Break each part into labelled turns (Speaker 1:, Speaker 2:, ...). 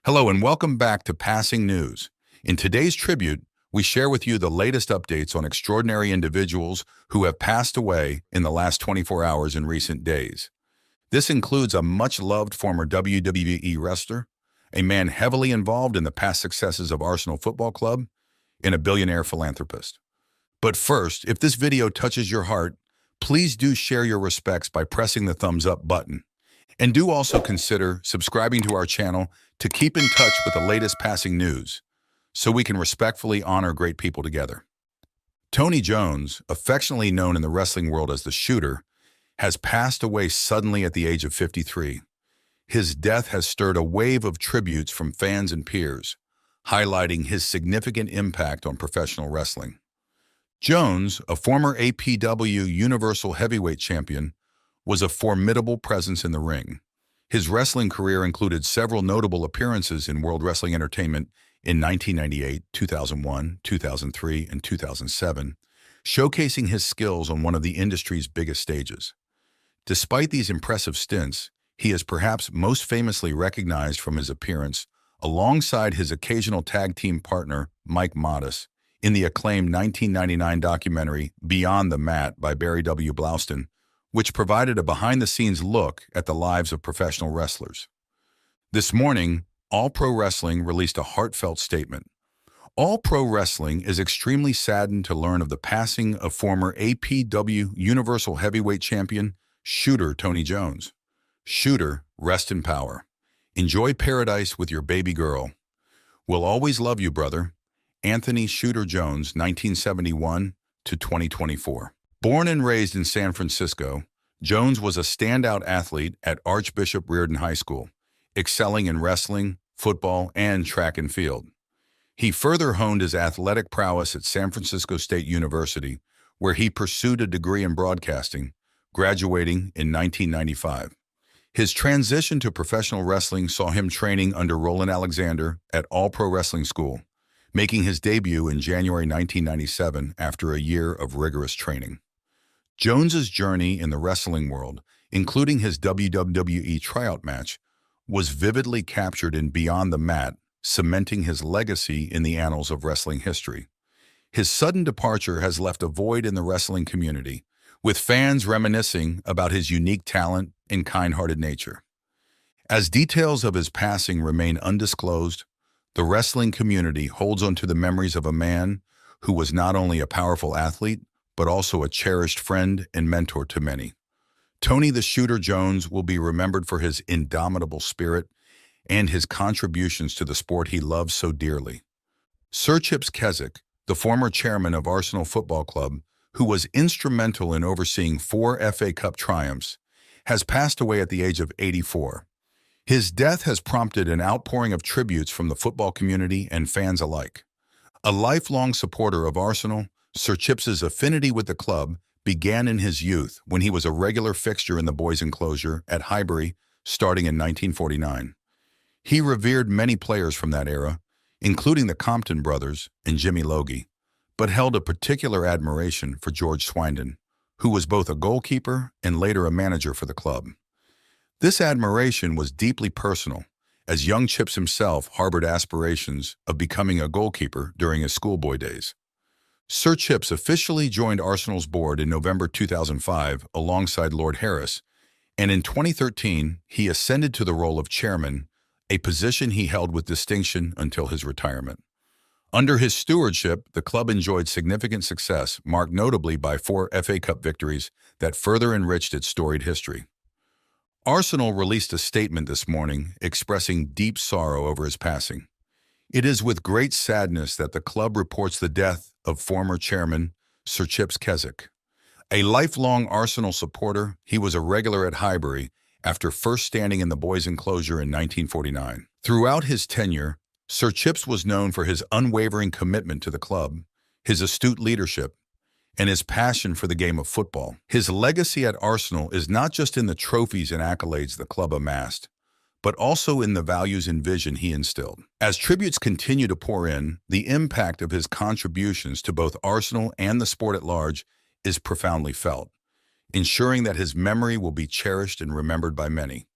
Speaker 1: Hello and welcome back to Passing News. In today's tribute, we share with you the latest updates on extraordinary individuals who have passed away in the last 24 hours in recent days. This includes a much-loved former WWE wrestler, a man heavily involved in the past successes of Arsenal Football Club, and a billionaire philanthropist. But first, if this video touches your heart, please do share your respects by pressing the thumbs up button. And do also consider subscribing to our channel to keep in touch with the latest passing news, so we can respectfully honor great people together. Tony Jones, affectionately known in the wrestling world as the Shooter, has passed away suddenly at the age of 53. His death has stirred a wave of tributes from fans and peers, highlighting his significant impact on professional wrestling. Jones, a former APW Universal Heavyweight Champion, was a formidable presence in the ring. His wrestling career included several notable appearances in World Wrestling Entertainment in 1998, 2001, 2003, and 2007, showcasing his skills on one of the industry's biggest stages. Despite these impressive stints, he is perhaps most famously recognized from his appearance alongside his occasional tag team partner, Mike Modis, in the acclaimed 1999 documentary Beyond the Mat by Barry W. Blouston, which provided a behind-the-scenes look at the lives of professional wrestlers. This morning, All Pro Wrestling released a heartfelt statement. All Pro Wrestling is extremely saddened to learn of the passing of former APW Universal Heavyweight Champion, Shooter Tony Jones. Shooter, rest in power. Enjoy paradise with your baby girl. We'll always love you, brother. Anthony Shooter Jones, 1971 to 2024. Born and raised in San Francisco, Jones was a standout athlete at Archbishop Riordan High School, excelling in wrestling, football, and track and field. He further honed his athletic prowess at San Francisco State University, where he pursued a degree in broadcasting, graduating in 1995. His transition to professional wrestling saw him training under Roland Alexander at All Pro Wrestling School, making his debut in January 1997 after a year of rigorous training. Jones's journey in the wrestling world, including his WWE tryout match, was vividly captured in Beyond the Mat, cementing his legacy in the annals of wrestling history. His sudden departure has left a void in the wrestling community, with fans reminiscing about his unique talent and kind-hearted nature. As details of his passing remain undisclosed, the wrestling community holds on to the memories of a man who was not only a powerful athlete, but also a cherished friend and mentor to many. Tony the Shooter Jones will be remembered for his indomitable spirit and his contributions to the sport he loves so dearly. Sir Chips Keswick, the former chairman of Arsenal Football Club, who was instrumental in overseeing 4 FA Cup triumphs, has passed away at the age of 84. His death has prompted an outpouring of tributes from the football community and fans alike. A lifelong supporter of Arsenal, Sir Chips's affinity with the club began in his youth when he was a regular fixture in the boys' enclosure at Highbury starting in 1949. He revered many players from that era, including the Compton brothers and Jimmy Logie, but held a particular admiration for George Swindon, who was both a goalkeeper and later a manager for the club. This admiration was deeply personal, as young Chips himself harbored aspirations of becoming a goalkeeper during his schoolboy days. Sir Chips officially joined Arsenal's board in November 2005 alongside Lord Harris, and in 2013 he ascended to the role of chairman, a position he held with distinction until his retirement. Under his stewardship, the club enjoyed significant success, marked notably by 4 FA Cup victories that further enriched its storied history. Arsenal released a statement this morning expressing deep sorrow over his passing. It is with great sadness that the club reports the death of former chairman Sir Chips Keswick. A lifelong Arsenal supporter, he was a regular at Highbury after first standing in the boys' enclosure in 1949. Throughout his tenure, Sir Chips was known for his unwavering commitment to the club, his astute leadership, and his passion for the game of football. His legacy at Arsenal is not just in the trophies and accolades the club amassed, but also in the values and vision he instilled. As tributes continue to pour in, the impact of his contributions to both Arsenal and the sport at large is profoundly felt, ensuring that his memory will be cherished and remembered by many.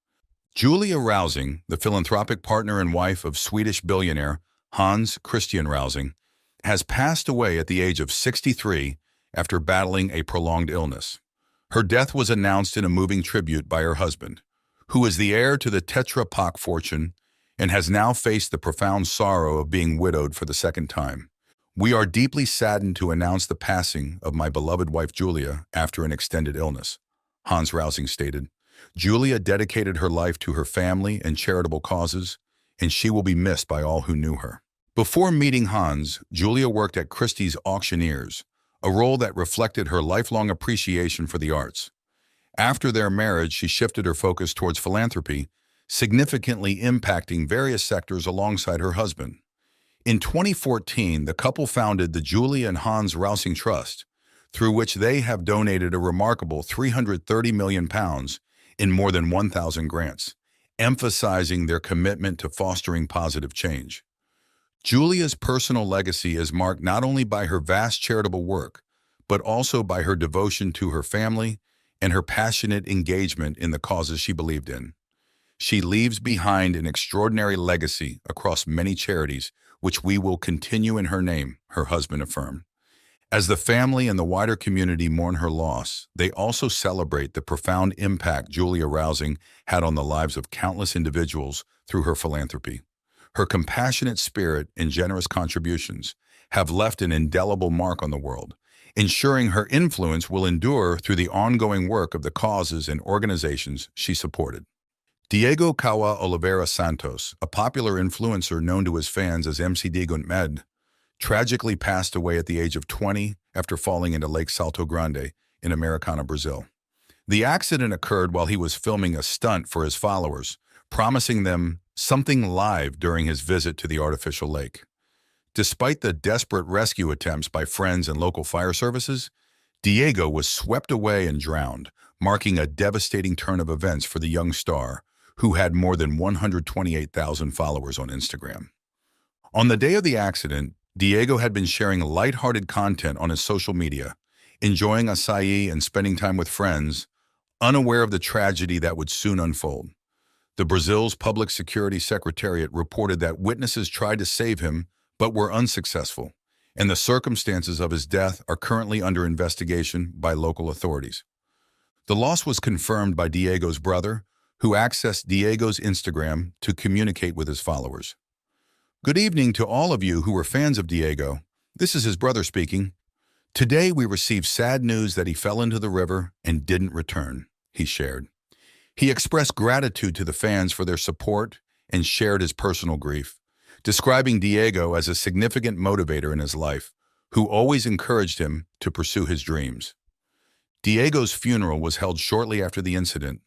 Speaker 1: Julia Rausing, the philanthropic partner and wife of Swedish billionaire Hans Christian Rausing, has passed away at the age of 63 after battling a prolonged illness. Her death was announced in a moving tribute by her husband, who is the heir to the Tetra Pak fortune and has now faced the profound sorrow of being widowed for the second time. We are deeply saddened to announce the passing of my beloved wife Julia after an extended illness, Hans Rausing stated. Julia dedicated her life to her family and charitable causes, and she will be missed by all who knew her. Before meeting Hans, Julia worked at Christie's Auctioneers, a role that reflected her lifelong appreciation for the arts. After their marriage, she shifted her focus towards philanthropy, significantly impacting various sectors alongside her husband. In 2014, the couple founded the Julia and Hans Rausing Trust, through which they have donated a remarkable £330 million in more than 1,000 grants, emphasizing their commitment to fostering positive change. Julia's personal legacy is marked not only by her vast charitable work, but also by her devotion to her family and her passionate engagement in the causes she believed in. She leaves behind an extraordinary legacy across many charities, which we will continue in her name, her husband affirmed. As the family and the wider community mourn her loss, they also celebrate the profound impact Julia Rausing had on the lives of countless individuals through her philanthropy. Her compassionate spirit and generous contributions have left an indelible mark on the world, ensuring her influence will endure through the ongoing work of the causes and organizations she supported. Diego Kaua Oliveira Santos, a popular influencer known to his fans as MC Digont Med, tragically passed away at the age of 20 after falling into Lake Salto Grande in Americana, Brazil. The accident occurred while he was filming a stunt for his followers, promising them something live during his visit to the artificial lake. Despite the desperate rescue attempts by friends and local fire services, Diego was swept away and drowned, marking a devastating turn of events for the young star, who had more than 128,000 followers on Instagram. On the day of the accident, Diego had been sharing lighthearted content on his social media, enjoying acai and spending time with friends, unaware of the tragedy that would soon unfold. The Brazil's Public Security Secretariat reported that witnesses tried to save him but were unsuccessful, and the circumstances of his death are currently under investigation by local authorities. The loss was confirmed by Diego's brother, who accessed Diego's Instagram to communicate with his followers. Good evening to all of you who are fans of Diego. This is his brother speaking. Today we received sad news that he fell into the river and didn't return, he shared. He expressed gratitude to the fans for their support and shared his personal grief, describing Diego as a significant motivator in his life, who always encouraged him to pursue his dreams. Diego's funeral was held shortly after the incident,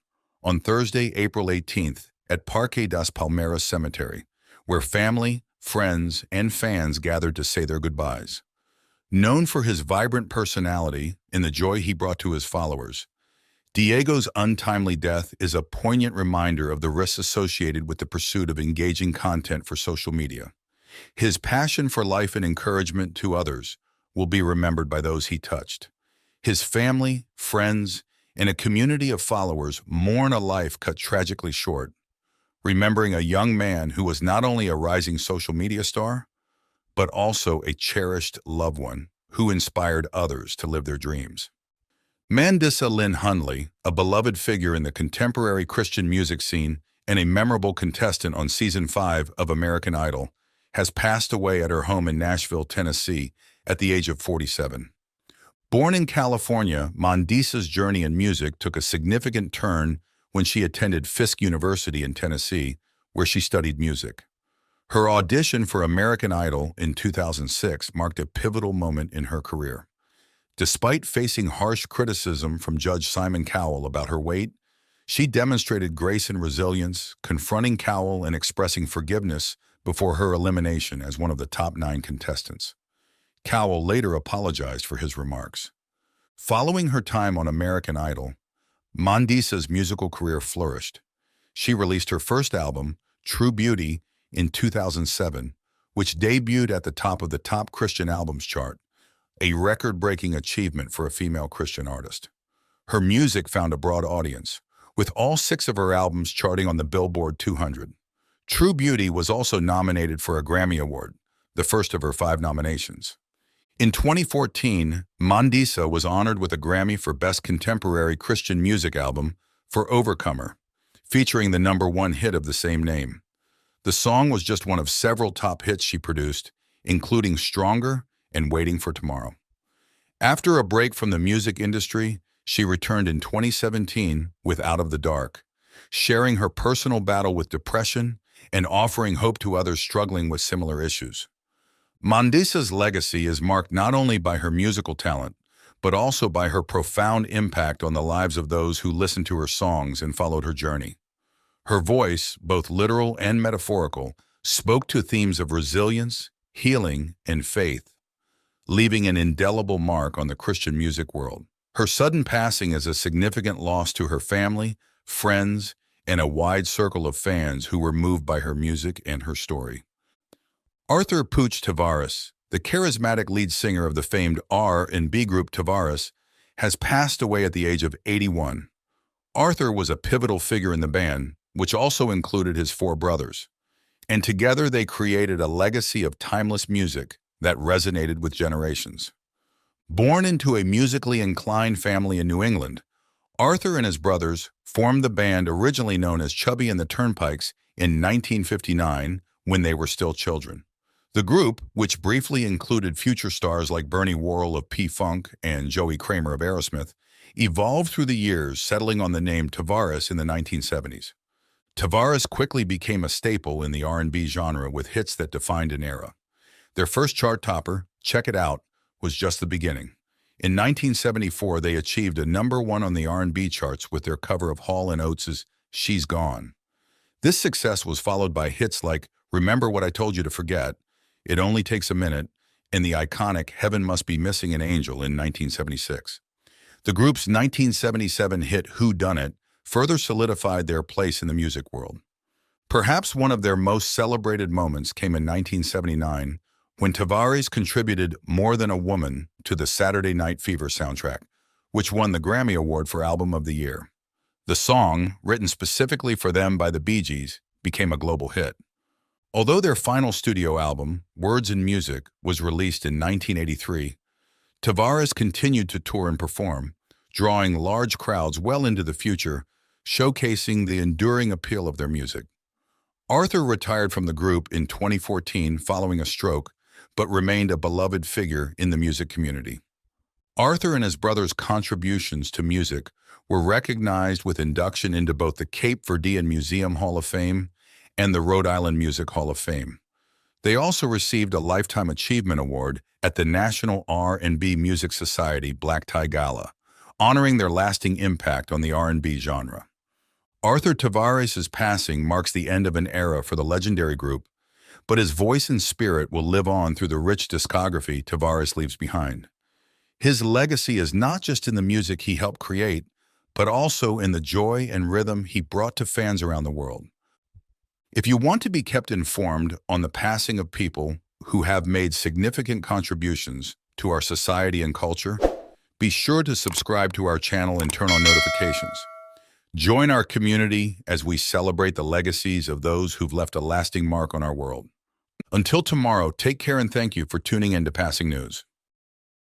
Speaker 1: on Thursday, April 18th, at Parque das Palmeiras Cemetery, where family, friends, and fans gathered to say their goodbyes. Known for his vibrant personality and the joy he brought to his followers, Diego's untimely death is a poignant reminder of the risks associated with the pursuit of engaging content for social media. His passion for life and encouragement to others will be remembered by those he touched. His family, friends, and a community of followers mourn a life cut tragically short, remembering a young man who was not only a rising social media star, but also a cherished loved one who inspired others to live their dreams. Mandisa Lynn Hundley, a beloved figure in the contemporary Christian music scene and a memorable contestant on Season 5 of American Idol, has passed away at her home in Nashville, Tennessee, at the age of 47. Born in California, Mandisa's journey in music took a significant turn when she attended Fisk University in Tennessee, where she studied music. Her audition for American Idol in 2006 marked a pivotal moment in her career. Despite facing harsh criticism from Judge Simon Cowell about her weight, she demonstrated grace and resilience, confronting Cowell and expressing forgiveness before her elimination as one of the top 9 contestants. Cowell later apologized for his remarks. Following her time on American Idol, Mandisa's musical career flourished. She released her first album, True Beauty, in 2007, which debuted at the top of the Top Christian Albums chart, a record-breaking achievement for a female Christian artist. Her music found a broad audience, with all 6 of her albums charting on the Billboard 200. True Beauty was also nominated for a Grammy Award, the first of her 5 nominations. In 2014, Mandisa was honored with a Grammy for Best Contemporary Christian Music Album for Overcomer, featuring the #1 hit of the same name. The song was just one of several top hits she produced, including Stronger and Waiting for Tomorrow. After a break from the music industry, she returned in 2017 with Out of the Dark, sharing her personal battle with depression and offering hope to others struggling with similar issues. Mandisa's legacy is marked not only by her musical talent, but also by her profound impact on the lives of those who listened to her songs and followed her journey. Her voice, both literal and metaphorical, spoke to themes of resilience, healing, and faith, leaving an indelible mark on the Christian music world. Her sudden passing is a significant loss to her family, friends, and a wide circle of fans who were moved by her music and her story. Arthur Pooch Tavares, the charismatic lead singer of the famed R&B group Tavares, has passed away at the age of 81. Arthur was a pivotal figure in the band, which also included his 4 brothers, and together they created a legacy of timeless music that resonated with generations. Born into a musically inclined family in New England, Arthur and his brothers formed the band originally known as Chubby and the Turnpikes in 1959 when they were still children. The group, which briefly included future stars like Bernie Worrell of P-Funk and Joey Kramer of Aerosmith, evolved through the years, settling on the name Tavares in the 1970s. Tavares quickly became a staple in the R&B genre with hits that defined an era. Their first chart topper, Check It Out, was just the beginning. In 1974, they achieved a #1 on the R&B charts with their cover of Hall & Oates' She's Gone. This success was followed by hits like Remember What I Told You to Forget, It Only Takes a Minute, and the iconic Heaven Must Be Missing an Angel in 1976. The group's 1977 hit Who Done It further solidified their place in the music world. Perhaps one of their most celebrated moments came in 1979 when Tavares contributed More Than a Woman to the Saturday Night Fever soundtrack, which won the Grammy Award for Album of the Year. The song, written specifically for them by the Bee Gees, became a global hit. Although their final studio album, Words and Music, was released in 1983, Tavares continued to tour and perform, drawing large crowds well into the future, showcasing the enduring appeal of their music. Arthur retired from the group in 2014 following a stroke, but remained a beloved figure in the music community. Arthur and his brothers' contributions to music were recognized with induction into both the Cape Verdean Museum Hall of Fame and the Rhode Island Music Hall of Fame. They also received a Lifetime Achievement Award at the National R&B Music Society Black Tie Gala, honoring their lasting impact on the R&B genre. Arthur Tavares' passing marks the end of an era for the legendary group, but his voice and spirit will live on through the rich discography Tavares leaves behind. His legacy is not just in the music he helped create, but also in the joy and rhythm he brought to fans around the world. If you want to be kept informed on the passing of people who have made significant contributions to our society and culture, be sure to subscribe to our channel and turn on notifications. Join our community as we celebrate the legacies of those who've left a lasting mark on our world. Until tomorrow, take care and thank you for tuning in to Passing News.